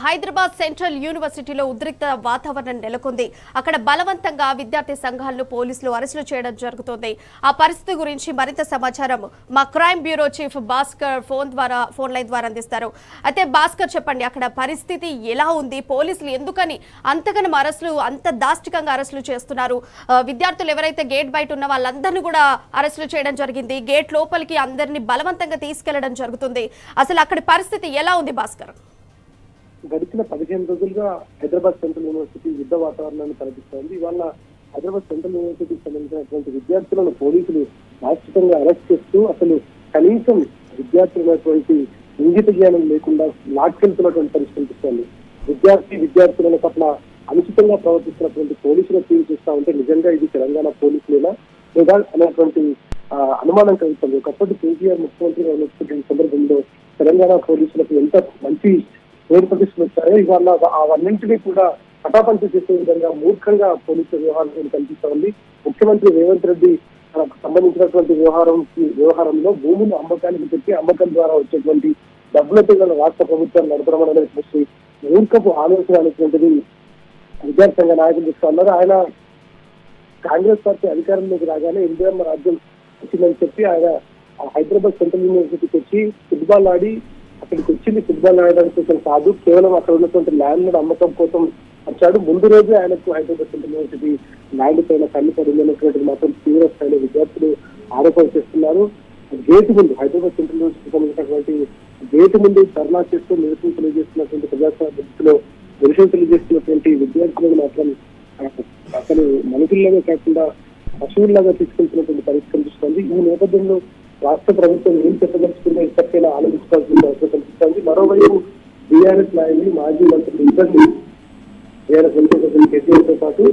Hyderabad central యూనివర్సిటీలో ఉద్రిక్త వాతావరణం నెలకొంది. అక్కడ బలవంతంగా విద్యార్థి సంఘాలను పోలీసులు అరెస్టులు చేయడం జరుగుతోంది. ఆ పరిస్థితి గురించి మరింత సమాచారం మా crime bureau chief Bhaskar phone line ద్వారా అందిస్తారు. అయితే భాస్కర్ చెప్పండి, అక్కడ పరిస్థితి ఎలా ఉంది? పోలీసులు ఎందుకని అంతగానం అంత దాష్టికంగా అరెస్టులు చేస్తున్నారు? విద్యార్థులు ఎవరైతే గేట్ బయట ఉన్న వాళ్ళందరినీ కూడా అరెస్టులు చేయడం జరిగింది. గేట్ లోపలికి అందరినీ బలవంతంగా తీసుకెళ్లడం జరుగుతుంది. అసలు అక్కడి పరిస్థితి ఎలా ఉంది భాస్కర్? గడిచిన 15 రోజులుగా హైదరాబాద్ సెంట్రల్ యూనివర్సిటీ యుద్ధ వాతావరణాన్ని కల్పిస్తోంది. ఇవాళ హైదరాబాద్ సెంట్రల్ యూనివర్సిటీకి సంబంధించినటువంటి విద్యార్థులను పోలీసులు దాష్టికంగా అరెస్ట్ చేస్తూ అసలు కనీసం విద్యార్థులైనటువంటి ఇంగిత జ్ఞానం లేకుండా లాక్కెళ్తున్నటువంటి పరిస్థితి కనిపిస్తోంది. విద్యార్థుల పట్ల అనుచితంగా ప్రవర్తిస్తున్నటువంటి పోలీసుల తీరు చూస్తా ఉంటే నిజంగా ఇది తెలంగాణ పోలీసులేనా లేదా అనేటువంటి అనుమానం కలుగుతుంది. ఒకప్పటి కేసీఆర్ ముఖ్యమంత్రిగా ఉన్నటువంటి సందర్భంలో తెలంగాణ పోలీసులకు ఎంత మంచి పేరు ప్రతిష్టలు వచ్చాయో ఇవాళ అవన్నింటినీ కూడా పటాపంచ చేసే విధంగా మూర్ఖంగా పోలీసుల వ్యవహారం కనిపిస్తా ఉంది. ముఖ్యమంత్రి రేవంత్ రెడ్డి సంబంధించినటువంటి వ్యవహారంలో భూములు అమ్మకానికి పెట్టి అమ్మకం ద్వారా వచ్చేటువంటి డబ్బులతో రాష్ట్ర ప్రభుత్వాన్ని నడపడం అనేటువంటి మూర్ఖపు ఆలోచన అనేటువంటిది విద్యార్థి సంఘ నాయకులు చెప్తా ఉన్నారు. ఆయన కాంగ్రెస్ పార్టీ అధికారంలోకి రాగానే ఇందిరమ్మ రాజ్యం వచ్చిందని చెప్పి ఆయన హైదరాబాద్ సెంట్రల్ యూనివర్సిటీకి వచ్చి ఫుట్బాల్ ఆడి అక్కడికి వచ్చింది ఫుట్బాల్ ఆడడానికి కోసం కాదు, కేవలం అక్కడ ఉన్నటువంటి ల్యాండ్ అమ్మకం కోసం వచ్చాడు. ముందు రోజే ఆయనకు హైదరాబాద్ సెంట్రల్ యూనివర్సిటీ ల్యాండ్ పైన కళ్ళు పడిందనేటువంటిది మాత్రం తీవ్ర స్థాయిలో విద్యార్థులు ఆరోపణ చేస్తున్నారు. గేటు ముందు హైదరాబాద్ సెంట్రల్ యూనివర్సిటీకి సంబంధించినటువంటి గేటు ముందు ధర్నా చేస్తూ నిరసన తెలియజేస్తున్నటువంటి ప్రజాస్వామ్యంలో నిరసన తెలియజేస్తున్నటువంటి విద్యార్థులను మాత్రం అసలు మనుషుల్లాగా కాకుండా పశువుల్లాగా తీసుకెళ్తున్నటువంటి పరిస్థితి కనిపిస్తోంది. ఈ నేపథ్యంలో రాష్ట్ర ప్రభుత్వం ఏం చెప్పదలుచుకుంటే ఇప్పటికైనా ఆలోచించాల్సిన అవసరం కనిపిస్తోంది. మరోవైపు బీఆర్ఎస్ నాయకులు మాజీ మంత్రులు ఇద్దరిని బీఆర్ఎస్ ఎంపీ కేసీఆర్ తో పాటు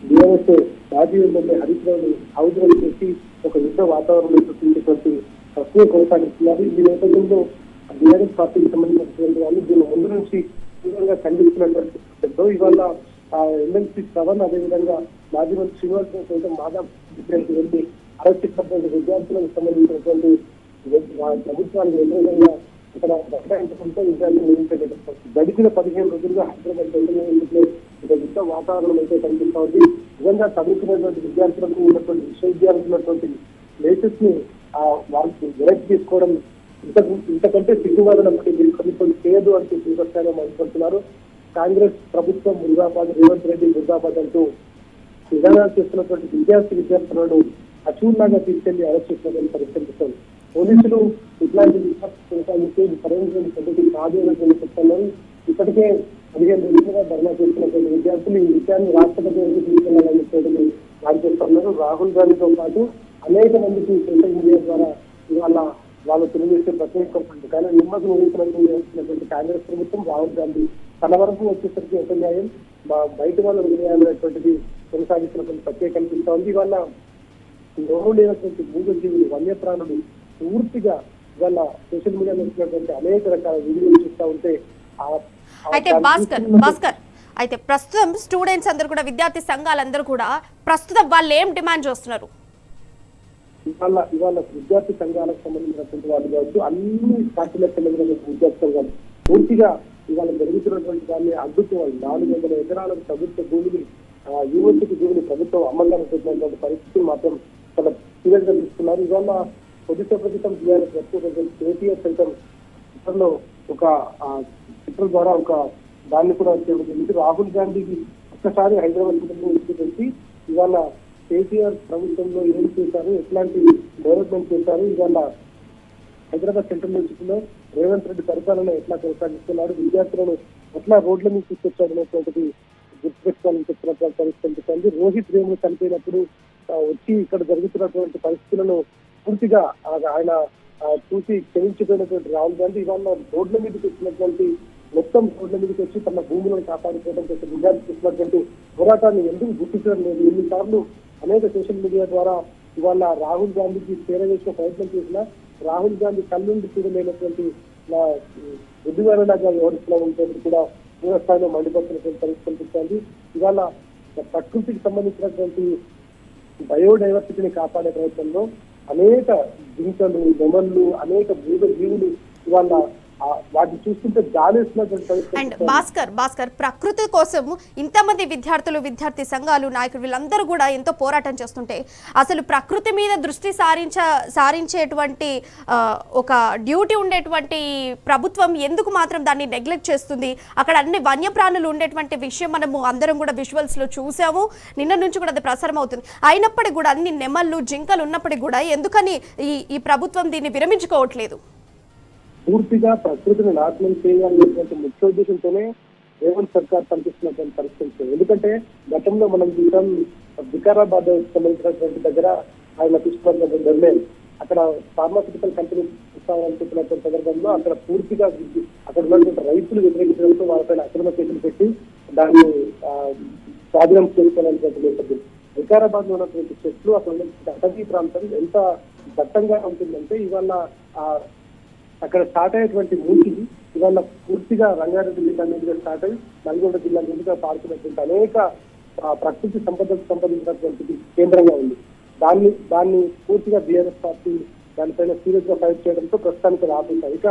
బీఆర్ఎస్ మాజీ ఎమ్మెల్యే హరీష్ రావుని హౌద్రం చేసి ఒక యుద్ధ వాతావరణం సృష్టించేటువంటి ప్రశ్న కొనసాగిస్తున్నారు. ఈ నేపథ్యంలో బీఆర్ఎస్ పార్టీకి సంబంధించినటువంటి వాళ్ళు దీని ముందు నుంచి తీవ్రంగా ఖండిస్తున్నటువంటి ఇవాళ ఎమ్మెల్సీ శ్రవణ్ అదేవిధంగా మాజీ మంత్రి శ్రీనివాస్ మాధవ్ వెళ్ళి అరెస్ట్ చేసినటువంటి విద్యార్థులకు సంబంధించినటువంటి ప్రభుత్వానికి వ్యతిరేకంగా ఇక్కడ బహిరంగంతో విద్యార్థులు నిర్మించేటటువంటి గడిచిన 15 రోజులుగా హైదరాబాద్ సెంట్రల్ ఒక యుద్ధ వాతావరణం అయితే కనిపిస్తా ఉంది. నిజంగా చదువుకునేటువంటి విద్యార్థులకు ఉన్నటువంటి విశ్వవిద్యాలయాలు ఉన్నటువంటి ప్లేసెస్ ని వాళ్ళకి వెనక్కి తీసుకోవడం ఇంతకంటే సిగ్గువాదనం ప్రభుత్వం చేయదు అంటూ తీవ్రస్థాయిలో మండిపడుతున్నారు. కాంగ్రెస్ ప్రభుత్వం ముర్దాబాద్, రేవంత్ రెడ్డి ముర్దాబాద్ అంటూ విధానాలు చేస్తున్నటువంటి విద్యార్థులను అచూర్లాగా తీసుకెళ్లి అరెస్ట్ చేసినటువంటి పరిస్థితి. పోలీసులు ఇట్లాంటి సరైనటువంటి పద్ధతి కాదు అని చెప్తున్నారు. ఇప్పటికే 15 రోజులుగా ధర్నా చేస్తున్నటువంటి విద్యార్థులు ఈ విషయాన్ని రాష్ట్రపతి వరకు తీసుకెళ్లాలని చెప్పి వాళ్ళు చెప్తున్నారు. రాహుల్ గాంధీతో పాటు అనేక మందికి సోషల్ మీడియా ద్వారా ఇవాళ వాళ్ళు తెలియజేసే ప్రత్యేకమైనటువంటి కానీ నిమ్మకు నిర్వహించినటువంటి కాంగ్రెస్ ప్రభుత్వం రాహుల్ గాంధీ తన వరకు వచ్చేసరికి ఒక న్యాయం బయట వాళ్ళ న్యాయం అనేటువంటిది కొనసాగిస్తున్నటువంటి ప్రత్యేక కనిపిస్తా ఉంది. ఇవాళ ఎవరు లేనటువంటి మూగజీవులు వన్యప్రాణులు పూర్తిగా ఇవాళ సోషల్ మీడియాలో వచ్చినటువంటి అనేక రకాల వీడియోలు చూస్తూ ఉంటే అయితే భాస్కర్ అయితే ప్రస్తుతం స్టూడెంట్స్ అందరూ కూడా విద్యార్థి సంఘాలందరూ కూడా ప్రస్తుతం వాళ్ళు ఏం డిమాండ్ చేస్తున్నారు? ఇవాళ విద్యార్థి సంఘాలకు సంబంధించినటువంటి వాళ్ళు కావచ్చు, అన్ని పార్టీలకు సంబంధించిన విద్యార్థి సంఘాలు పూర్తిగా ఇవాళ జరుగుతున్నటువంటి దాన్ని అడ్డుకోవాలి. 400 ఎకరాలకు ప్రభుత్వ భూమిని యూనివర్సిటీ భూమిని ప్రభుత్వం అమ్మకానికి పెట్టినటువంటి పరిస్థితి మాత్రం చాలా సీరియస్ గా తీసుకున్నారు. ఇవాళ ప్రభుత్వం బీఆర్ఎస్ కేటీఆర్ సెంటర్ చిత్రంలో ఒక చిత్రం ద్వారా ఒక దాన్ని కూడా చేపట్టింది. రాహుల్ గాంధీకి ఒక్కసారి హైదరాబాద్ పెట్టి ఇవాళ కేసీఆర్ ప్రభుత్వంలో ఏం చేశారు, ఎట్లాంటి డెవలప్మెంట్ చేశారు, ఇవాళ హైదరాబాద్ సెంట్రల్ యూనివర్సిటీలో రేవంత్ రెడ్డి పరిపాలన ఎట్లా కొనసాగిస్తున్నారు, విద్యార్థులను ఎట్లా రోడ్ల మీద తీసుకొచ్చారు అనేటువంటిది గుర్తుపెట్టుకోవాలని చెప్పినటువంటి పరిస్థితి. రోహిత్ వేములు చనిపోయినప్పుడు వచ్చి ఇక్కడ జరుగుతున్నటువంటి పరిస్థితులను పూర్తిగా ఆయన చూసి క్షమించిపోయినటువంటి రాహుల్ గాంధీ ఇవాళ రోడ్ల మీదకి వచ్చినటువంటి మొత్తం రోడ్ల మీదకి వచ్చి తన భూములను కాపాడుకోవడం కోసం విద్యార్థి చేసినటువంటి పోరాటాన్ని ఎందుకు గుర్తించడం లేదు? ఎన్నిసార్లు అనేక సోషల్ మీడియా ద్వారా ఇవాళ రాహుల్ గాంధీకి చేరవేసిన ప్రయత్నం చేసినా రాహుల్ గాంధీ కళ్ళుండి చూడలేనటువంటి బుద్ధివారలాగా వ్యవహరిస్తున్నటువంటి కూడా తీవ్ర స్థాయిలో మండిపడుతున్నటువంటి పరిస్థితి కనిపిస్తోంది. ఇవాళ ప్రకృతికి సంబంధించినటువంటి బయోడైవర్సిటీని కాపాడే ప్రయత్నంలో అనేక జింకలు, నెమళ్ళు, అనేక జీవులు ఇవాళ వాటిని చూస్తుంటే జాలేసినటువంటి అండ్ భాస్కర్ ప్రకృతి కోసం ఇంతమంది విద్యార్థి సంఘాలు నాయకులు వీళ్ళందరూ కూడా ఎంతో పోరాటం చేస్తుంటే అసలు ప్రకృతి మీద దృష్టి సారించేటువంటి ఒక డ్యూటీ ఉండేటువంటి ప్రభుత్వం ఎందుకు మాత్రం దాన్ని నెగ్లెక్ట్ చేస్తుంది? అక్కడ అన్ని వన్యప్రాణులు ఉండేటువంటి విషయం మనము అందరం కూడా విజువల్స్ లో చూసాము, నిన్న నుంచి కూడా అది ప్రసారం అవుతుంది. అయినప్పటికీ కూడా అన్ని నెమళ్ళు జింకలు ఉన్నప్పటికీ కూడా ఎందుకని ఈ ప్రభుత్వం దీన్ని విరమించుకోవట్లేదు? పూర్తిగా ప్రకృతిని నాశనం చేయాలనేటువంటి ముఖ్య ఉద్దేశంతోనే రేవంత్ సర్కార్ పనిచేస్తున్నటువంటి పరిస్థితి. ఎందుకంటే గతంలో మనం చూసాం, వికారాబాద్ సంబంధించినటువంటి దగ్గర ఆయన తీసుకున్నటువంటి నిర్ణయం, అక్కడ ఫార్మాసిటికల్ కంపెనీ ఇస్తామనుకుంటున్నటువంటి సందర్భంలో అక్కడ పూర్తిగా అక్కడ ఉన్నటువంటి రైతులు వ్యతిరేకించడంతో వాళ్ళపైన అక్రమ కేసులు పెట్టి దాన్ని స్వాధీనం చేసుకోవాలనేటువంటి నేపథ్యం. వికారాబాద్ లో ఉన్నటువంటి చెట్లు అక్కడ ఉన్నటువంటి అటవీ ప్రాంతం ఎంత దట్టంగా ఉంటుందంటే ఇవాళ అక్కడ స్టార్ట్ అయ్యేటువంటి మూసి ఇవాళ పూర్తిగా రంగారెడ్డి జిల్లా మీదుగా స్టార్ట్ అయ్యి నల్గొండ జిల్లా మీదుగా పాడుతున్నటువంటి అనేక ప్రకృతి సంపదకు సంబంధించినటువంటి కేంద్రంగా ఉంది. దాన్ని పూర్తిగా బీఆర్ఎస్ పార్టీ దానిపైన సీరియస్ గా ఫైట్ చేయడంతో ప్రస్తుతానికి ఆపేశారు. ఇక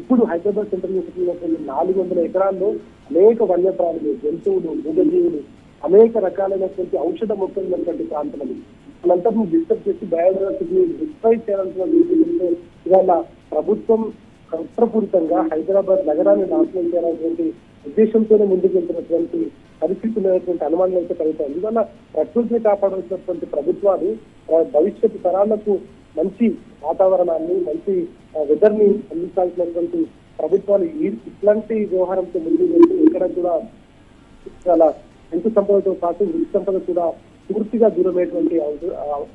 ఇప్పుడు హైదరాబాద్ సెంట్రల్ యూనివర్సిటీ ఉన్నటువంటి 400 ఎకరాల్లో అనేక వన్యప్రాణులు, జంతువులు, మూగజీవులు, అనేక రకాలైనటువంటి ఔషధ మొక్కలు ఉన్నటువంటి ప్రాంతం. వాళ్ళందరినీ డిస్టర్బ్ చేసి బయోడైవర్సిటీని డిస్ట్రాయ్ చేయాల్సిన ఇవాళ ప్రభుత్వం కుట్రపూరితంగా హైదరాబాద్ నగరాన్ని నాశనం చేయాలనేటువంటి ఉద్దేశంతోనే ముందుకు వెళ్తున్నటువంటి పరిస్థితి ఉన్నటువంటి అనుమానాలు అయితే కలుగుతాయి. ఇవాళ ప్రకృతిని కాపాడాల్సినటువంటి ప్రభుత్వాలు భవిష్యత్తు తరాలకు మంచి వాతావరణాన్ని, మంచి వెదర్ ని అందించాల్సినటువంటి ప్రభుత్వాలు ఇట్లాంటి వ్యవహారంతో ముందుకు వెళ్తూ ఇక్కడ కూడా చాలా జంతు సంపదతో పాటు వృత్తి సంపద కూడా పూర్తిగా దూరమైనటువంటి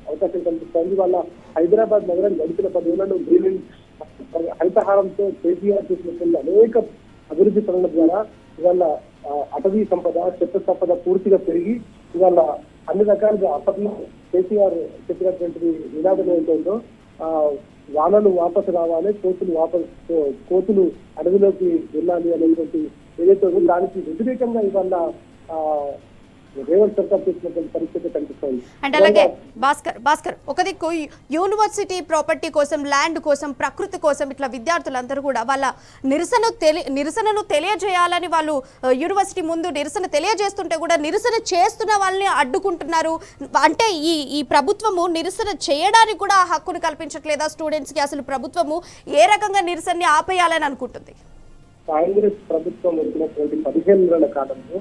అవకాశం కనిపిస్తుంది. వాళ్ళ హైదరాబాద్ నగరం గడిచిన 10 ఏళ్లలో గ్రీన్ హరితహారంతో కేసీఆర్ చేసినటువంటి అనేక అభివృద్ధి పనుల ద్వారా ఇవాళ అటవీ సంపద, చెత్త సంపద పూర్తిగా పెరిగి ఇవాళ అన్ని రకాలుగా అప్పట్లో కేసీఆర్ చెప్పినటువంటి నినాదం ఏంటంటే వానలు వాపసు రావాలి, కోతులు అడవిలోకి వెళ్ళాలి అనేటువంటి ఏదైతే ఉందో దానికి వ్యతిరేకంగా ఇవాళ రేవంత్ సర్కార్ చేసినటువంటి పరిస్థితి కనిపిస్తుంది. అండ్ అలాగే భాస్కర్ ఒక దిక్కు యూనివర్సిటీ ప్రాపర్టీ కోసం, ల్యాండ్ కోసం, ప్రకృతి కోసం ఇట్లా విద్యార్థులందరూ కూడా వాళ్ళ నిరసనను తెలియజేయాలని వాళ్ళు యూనివర్సిటీ ముందు నిరసన తెలియజేస్తుంటే కూడా నిరసన చేస్తున్న వాళ్ళని అడ్డుకుంటున్నారు. అంటే ఈ ప్రభుత్వము నిరసన చేయడానికి కూడా హక్కును కల్పించట్లేదా స్టూడెంట్స్ కి? అసలు ప్రభుత్వము ఏ రకంగా నిరసనని ఆపేయాలని అనుకుంటుంది? కాంగ్రెస్ ప్రభుత్వం వచ్చినటువంటి 15 నెలల కాలంలో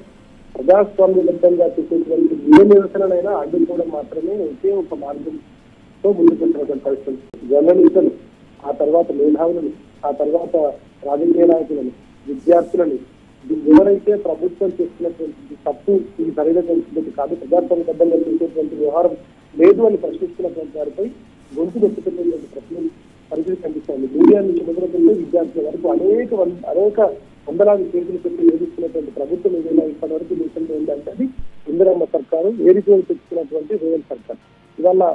ప్రజాస్వామ్యబద్ధంగా చేసేటువంటి ఏ నిరసనైనా అడ్డుకోవడం మాత్రమే ఒకే ఒక మార్గంతో ముందుకెళ్తున్నటువంటి పరిస్థితి. జర్నలిస్టులు, ఆ తర్వాత మేధావులను, ఆ తర్వాత రాజకీయ నాయకులను, విద్యార్థులను, ఎవరైతే ప్రభుత్వం చేస్తున్నటువంటి తప్పు ఇది సరైనటువంటి కాదు, ప్రజాస్వామ్యబద్ధంగా చేసేటువంటి వ్యవహారం లేదు అని ప్రశ్నిస్తున్నటువంటి వారిపై గొంతు ఎత్తుకునేటువంటి ప్రశ్నలు పరిస్థితి కనిపిస్తుంది. మీడియా నుంచి మొదలుపెట్టే విద్యార్థుల వరకు అనేక వందలాది కేసులు పెట్టి వేధిస్తున్నటువంటి ప్రభుత్వం ఏదైనా ఇప్పటివరకు దేశంలో ఉందంటే అది ఇందిరమ్మ సర్కారు, ఏరిపోయి తెచ్చుకున్నటువంటి రేవంత్ సర్కార్. ఇవాళ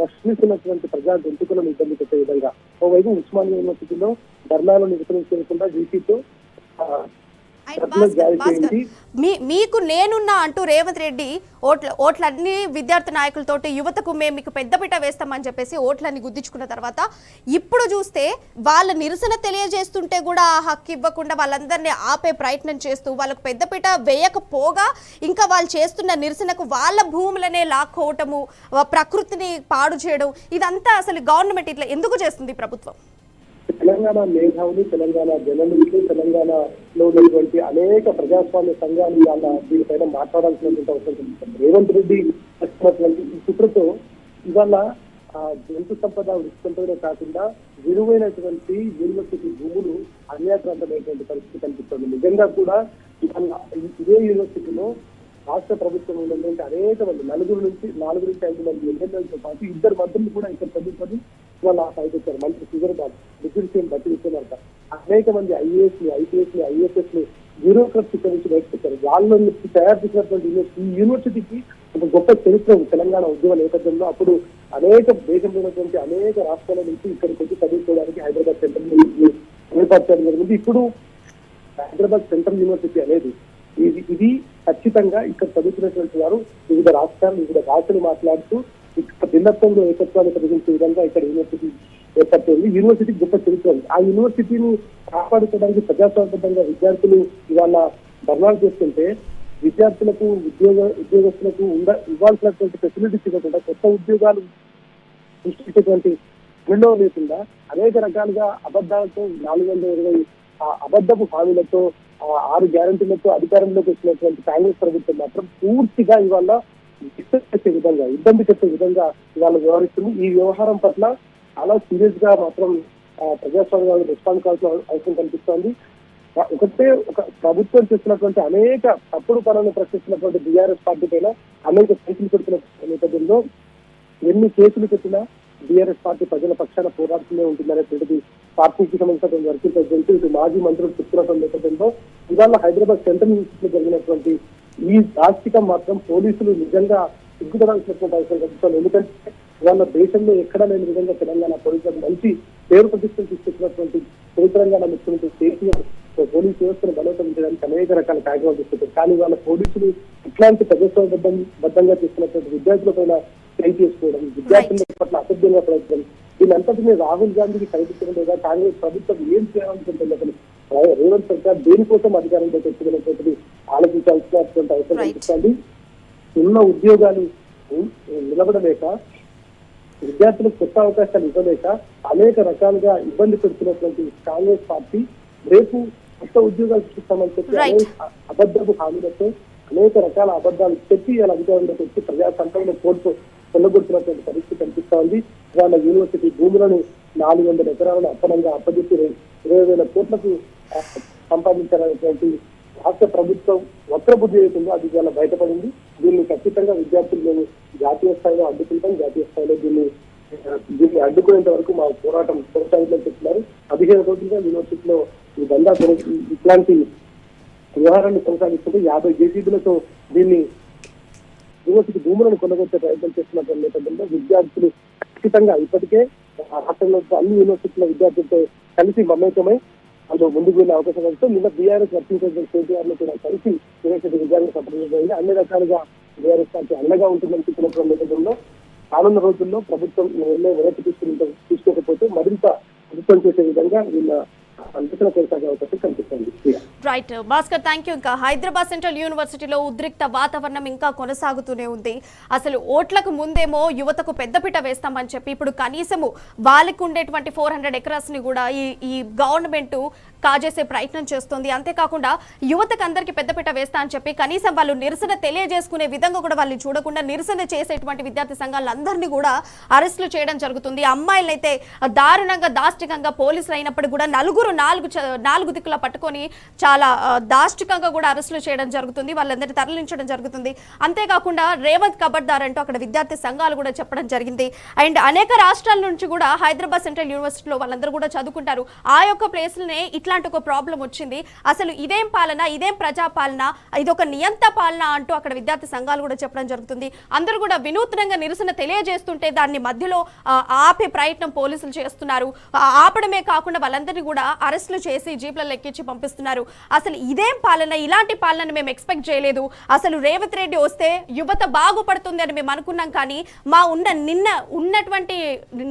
ప్రశ్నిస్తున్నటువంటి ప్రజా గొంతుకులను ఇబ్బంది పెట్టే విధంగా ఓవైపు ఉస్మానియా యూనివర్సిటీలో ధర్నాలు నిరసన చేయకుండా వీసీతో మీకు నేనున్నా అంటూ రేవంత్ రెడ్డి ఓట్లన్నీ విద్యార్థి నాయకులతోటి యువతకు మేము మీకు పెద్దపీట వేస్తామని చెప్పేసి ఓట్లన్నీ గుద్దించుకున్న తర్వాత ఇప్పుడు చూస్తే వాళ్ళ నిరసన తెలియజేస్తుంటే కూడా ఆ హక్కు ఇవ్వకుండా వాళ్ళందరినీ ఆపే ప్రయత్నం చేస్తూ వాళ్ళకు పెద్దపీట వేయకపోగా ఇంకా వాళ్ళు చేస్తున్న నిరసనకు వాళ్ళ భూములనే లాక్కోవటము, ప్రకృతిని పాడు చేయడం, ఇదంతా అసలు గవర్నమెంట్ ఇట్లా ఎందుకు చేస్తుంది ప్రభుత్వం? తెలంగాణ మేధావులు, తెలంగాణ జర్నలిస్టులు, తెలంగాణలో ఉన్నటువంటి అనేక ప్రజాస్వామ్య సంఘాలు ఇవాళ దీనిపైన మాట్లాడాల్సినటువంటి అవసరం కనిపిస్తుంది. రేవంత్ రెడ్డి చేస్తున్నటువంటి ఈ కుట్రతో ఇవాళ జంతు సంపద, వృత్తి సంపదనే కాకుండా విలువైనటువంటి యూనివర్సిటీ భూములు అన్యాక్రాంతమైనటువంటి పరిస్థితి కనిపిస్తుంది. నిజంగా కూడా ఇదే యూనివర్సిటీలో రాష్ట్ర ప్రభుత్వం ఉన్నటువంటి అనేక మంది 4 నుంచి 5 మంది ఎమ్మెల్యేలతో పాటు 2 మంత్రులు కూడా ఇక్కడ చదువుకొని వాళ్ళ పైకొచ్చారు. మంత్రి సుగర్బాబు, డిప్యూటీ సీఎం బట్టి విక్రమార్క, అనేక మంది ఐఏఎస్లు, ఐపీఎస్లు, ఐఎఫ్ఎస్లు, బ్యూరోక్రట్స్ ఇక్కడ నుంచి బయటకు వచ్చారు. వాళ్ళని తయారు చేసినటువంటి ఈ యూనివర్సిటీకి ఒక గొప్ప చరిత్ర తెలంగాణ ఉద్యమ నేపథ్యంలో. అప్పుడు అనేక దేశంలో ఉన్నటువంటి అనేక రాష్ట్రాల నుంచి ఇక్కడికి వచ్చి చదువుకోవడానికి హైదరాబాద్ సెంట్రల్ యూనివర్సిటీ ఏర్పరచడం జరిగింది. ఇప్పుడు హైదరాబాద్ సెంట్రల్ యూనివర్సిటీ అనేది ఇది ఖచ్చితంగా ఇక్కడ చదువుతున్నటువంటి వారు వివిధ రాష్ట్రాలు, వివిధ భాషలు మాట్లాడుతూ ఇక్కడ భిన్నత్వంలో ఏకత్వాన్ని కలిగించే విధంగా ఇక్కడ యూనివర్సిటీ ఏర్పడుతుంది. యూనివర్సిటీకి గొప్ప చరిత్ర ఉంది. ఆ యూనివర్సిటీని కాపాడుకోవడానికి ప్రజాస్వామ్యంగా విద్యార్థులు ఇవాళ ధర్నాలు చేస్తుంటే విద్యార్థులకు ఉద్యోగస్తులకు ఇవ్వాల్సినటువంటి ఫెసిలిటీస్ ఇవ్వకుండా కొత్త ఉద్యోగాలు సృష్టించేటువంటి విండో లేకుండా అనేక రకాలుగా అబద్ధాలతో 420 అబద్ధపు హామీలతో 6 గ్యారంటీలతో అధికారంలోకి వచ్చినటువంటి కాంగ్రెస్ ప్రభుత్వం మాత్రం పూర్తిగా ఇవాళ ఇబ్బంది పెట్టే విధంగా ఇవాళ వ్యవహరిస్తుంది. ఈ వ్యవహారం పట్ల చాలా సీరియస్ గా మాత్రం ప్రజాస్వామ్యాన్ని రెస్పాన్స్ కావాల్సిన అవసరం కనిపిస్తోంది. ఒక ప్రభుత్వం చేస్తున్నటువంటి అనేక తప్పుడు పనులను ప్రశ్నిస్తున్నటువంటి బీఆర్ఎస్ పార్టీ పైన అనేక కేసులు పెడుతున్న నేపథ్యంలో ఎన్ని కేసులు పెట్టినా బీఆర్ఎస్ పార్టీ ప్రజల పక్షాన పోరాడుతూనే ఉంటుందనేటువంటిది పార్టీకి సంబంధించిన వర్కింగ్ ప్రెసిడెంట్ ఇటు మాజీ మంత్రులు చెప్తున్నటువంటి నేపథ్యంలో ఇవాళ హైదరాబాద్ సెంట్రల్ యూనివర్సిటీలో జరిగినటువంటి ఈ దాష్టికం మాత్రం పోలీసులు నిజంగా సిగ్గుపడాల్సినటువంటి అవసరం కనిపిస్తుంది. ఎందుకంటే ఇవాళ దేశంలో ఎక్కడా లేని విధంగా తెలంగాణ పోలీసులకు మంచి పేరు ప్రతిష్టలు తీసుకొచ్చినటువంటి తెలంగాణ ముఖ్యమంత్రి కేసీఆర్ పోలీసు వ్యవస్థను బలోపేతించడానికి అనేక రకాల కార్యక్రమాలు తీసుకుంటారు. కానీ వాళ్ళ పోలీసులు ఇట్లాంటి ప్రజాస్వామ్యబద్ధంగా చేస్తున్నటువంటి విద్యార్థుల పైన చేయి చేసుకోవడం, విద్యార్థుల పట్ల అసభ్యంగా ప్రవర్తించడం, దీనంతటినీ రాహుల్ గాంధీకి కనిపించడం లేదా కాంగ్రెస్ ప్రభుత్వం ఏం చేయాలనుకుంటుంది అసలు రేవంత్ సర్కార్ దేనికోసం అధికారంలోకి వచ్చినటువంటిది ఆలోచించాల్సినటువంటి అవసరం కనిపిస్తుంది. ఉన్న ఉద్యోగాలు నిలబడలేక విద్యార్థులకు కొత్త అవకాశాలు ఇవ్వలేక అనేక రకాలుగా ఇబ్బంది పెడుతున్నటువంటి కాంగ్రెస్ పార్టీ రేపు కొత్త ఉద్యోగాలు సృష్టిస్తామని చెప్పి అబద్ధపు హామీలతో అనేక రకాల అబద్ధాలు చెప్పి ఇలా అధికారంలోకి వచ్చి ప్రజా సంపదను కొల్లగొడుతున్నటువంటి పరిస్థితి కనిపిస్తా ఉంది. వాళ్ళ యూనివర్సిటీ భూములను 400 ఎకరాలను అప్పనంగా అప్పచెప్పి 20,000 కోట్లకు సంపాదించాలనేటువంటి రాష్ట్ర ప్రభుత్వం వక్రబుద్ధి అవుతుందో అది ఇవాళ బయటపడింది. దీన్ని ఖచ్చితంగా విద్యార్థులు మేము జాతీయ స్థాయిలో అడ్డుకుంటాం, జాతీయ స్థాయిలో దీన్ని అడ్డుకునేంత వరకు మా పోరాటం కొనసాగుతుందని చెప్తున్నారు. 15 రోజులుగా యూనివర్సిటీలో ఈ దందా ఇట్లాంటి వ్యవహారాన్ని కొనసాగిస్తుంటే 50 జేసీబీలతో దీన్ని యూనివర్సిటీ భూములను కొనగొట్టే ప్రయత్నం చేస్తున్న నేపథ్యంలో విద్యార్థులు ఖచ్చితంగా ఇప్పటికే రాష్ట్రంలో అన్ని యూనివర్సిటీల విద్యార్థులతో కలిసి మమేకమై అందులో ముందుకు వెళ్లే అవకాశం కలిస్తే నిన్న బీఆర్ఎస్ వర్కింగ్ ప్రెసిడెంట్ కేటీఆర్ లో కూడా కలిసి యూనివర్సిటీ విద్యార్థులు సంప్రదించబడింది. అన్ని రకాలుగా బీఆర్ఎస్ పార్టీ అండగా ఉంటుందని చెప్పినటువంటి నేపథ్యంలో రానున్న రోజుల్లో ప్రభుత్వం వెనక్కి తీసుకోకపోతే మరింత ప్రభుత్వం చేసే విధంగా వీళ్ళ అంచనా కొనసాగే అవకాశం కనిపిస్తుంది. Right Bhaskar, thank you. ఇంకా హైదరాబాద్ సెంట్రల్ యూనివర్సిటీలో ఉద్రిక్త వాతావరణం ఇంకా కొనసాగుతూనే ఉంది. అసలు ఓట్లకు ముందేమో యువతకు పెద్దపీట వేస్తామని చెప్పి ఇప్పుడు కనీసము వాళ్ళకు ఉండేటువంటి 400 ఎకరాస్ ని కూడా ఈ గవర్నమెంట్ కాజేసే ప్రయత్నం చేస్తుంది. అంతేకాకుండా యువతకు అందరికీ పెద్దపీట వేస్తా అని చెప్పి కనీసం వాళ్ళు నిరసన తెలియజేసుకునే విధంగా కూడా వాళ్ళు చూడకుండా నిరసన చేసేటువంటి విద్యార్థి సంఘాలందరినీ కూడా అరెస్టులు చేయడం జరుగుతుంది. అమ్మాయిలైతే దారుణంగా దాష్టికంగా పోలీసులు అయినప్పుడు కూడా నాలుగు దిక్కులా పట్టుకొని చాలా దాష్టికంగా కూడా అరెస్టులు చేయడం జరుగుతుంది, వాళ్ళందరినీ తరలించడం జరుగుతుంది. అంతేకాకుండా రేవంత్ ఖబర్దార్ అంటూ అక్కడ విద్యార్థి సంఘాలు కూడా చెప్పడం జరిగింది. అండ్ అనేక రాష్ట్రాల నుంచి కూడా హైదరాబాద్ సెంట్రల్ యూనివర్సిటీలో వాళ్ళందరూ కూడా చదువుకుంటారు. ఆ యొక్క ప్లేస్లనే ఇట్లాంటి ఒక ప్రాబ్లం వచ్చింది, అసలు ఇదేం పాలన, ఇదేం ప్రజాపాలన, ఇదొక నియంత పాలన అంటూ అక్కడ విద్యార్థి సంఘాలు కూడా చెప్పడం జరుగుతుంది. అందరూ కూడా వినూత్నంగా నిరసన తెలియజేస్తుంటే దాన్ని మధ్యలో ఆపే ప్రయత్నం పోలీసులు చేస్తున్నారు. ఆపడమే కాకుండా వాళ్ళందరినీ కూడా అరెస్టులు చేసి జీప్లలో ఎక్కించి పంపిస్తున్నారు. అసలు ఇదేం పాలన, ఇలాంటి పాలనని మేము ఎక్స్పెక్ట్ చేయలేదు. అసలు రేవంత్ రెడ్డి వస్తే యువత బాగుపడుతుంది అని మేము అనుకున్నాం, కానీ మా ఉన్నటువంటి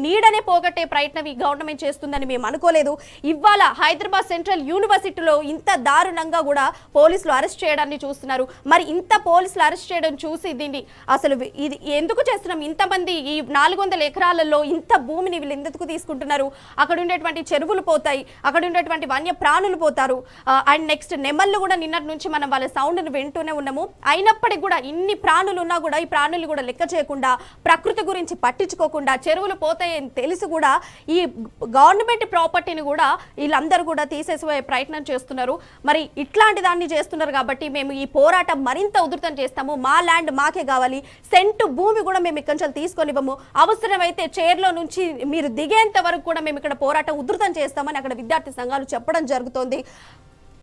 నీడనే పోగొట్టే ప్రయత్నం ఈ గవర్నమెంట్ చేస్తుందని మేము అనుకోలేదు. ఇవాళ హైదరాబాద్ సెంట్రల్ యూనివర్సిటీలో ఇంత దారుణంగా కూడా పోలీసులు అరెస్ట్ చేయడాన్ని చూస్తున్నారు. మరి ఇంత పోలీసులు అరెస్ట్ చేయడం చూసి దీన్ని అసలు ఇది ఎందుకు చేస్తున్నాం, ఇంతమంది ఈ 400 ఎకరాలలో ఇంత భూమిని వీళ్ళు ఎందుకు తీసుకుంటున్నారు, అక్కడ ఉండేటువంటి చెరువులు పోతాయి, అక్కడ ఉండేటువంటి వన్య ప్రాణులు పోతారు. అండ్ నెక్స్ట్ నెమళ్ళు కూడా నిన్నటి నుంచి మనం వాళ్ళ సౌండ్ని వింటూనే ఉన్నాము. అయినప్పటికీ కూడా ఇన్ని ప్రాణులు ఉన్నా కూడా ఈ ప్రాణులు కూడా లెక్క చేయకుండా, ప్రకృతి గురించి పట్టించుకోకుండా, చెరువులు పోతాయని తెలిసి కూడా ఈ గవర్నమెంట్ ప్రాపర్టీని కూడా వీళ్ళందరూ కూడా తీసేసే ప్రయత్నం చేస్తున్నారు. మరి ఇట్లాంటి దాన్ని చేస్తున్నారు కాబట్టి మేము ఈ పోరాటం మరింత ఉధృతం చేస్తాము. మా ల్యాండ్ మాకే కావాలి, సెంటు భూమి కూడా మేము ఇక్కడి నుంచి తీసుకొనివ్వము, అవసరమైతే చైర్లో నుంచి మీరు దిగేంత వరకు కూడా మేము ఇక్కడ పోరాటం ఉధృతం చేస్తామని అక్కడ విద్యార్థి సంఘాలు చెప్పడం జరుగుతోంది.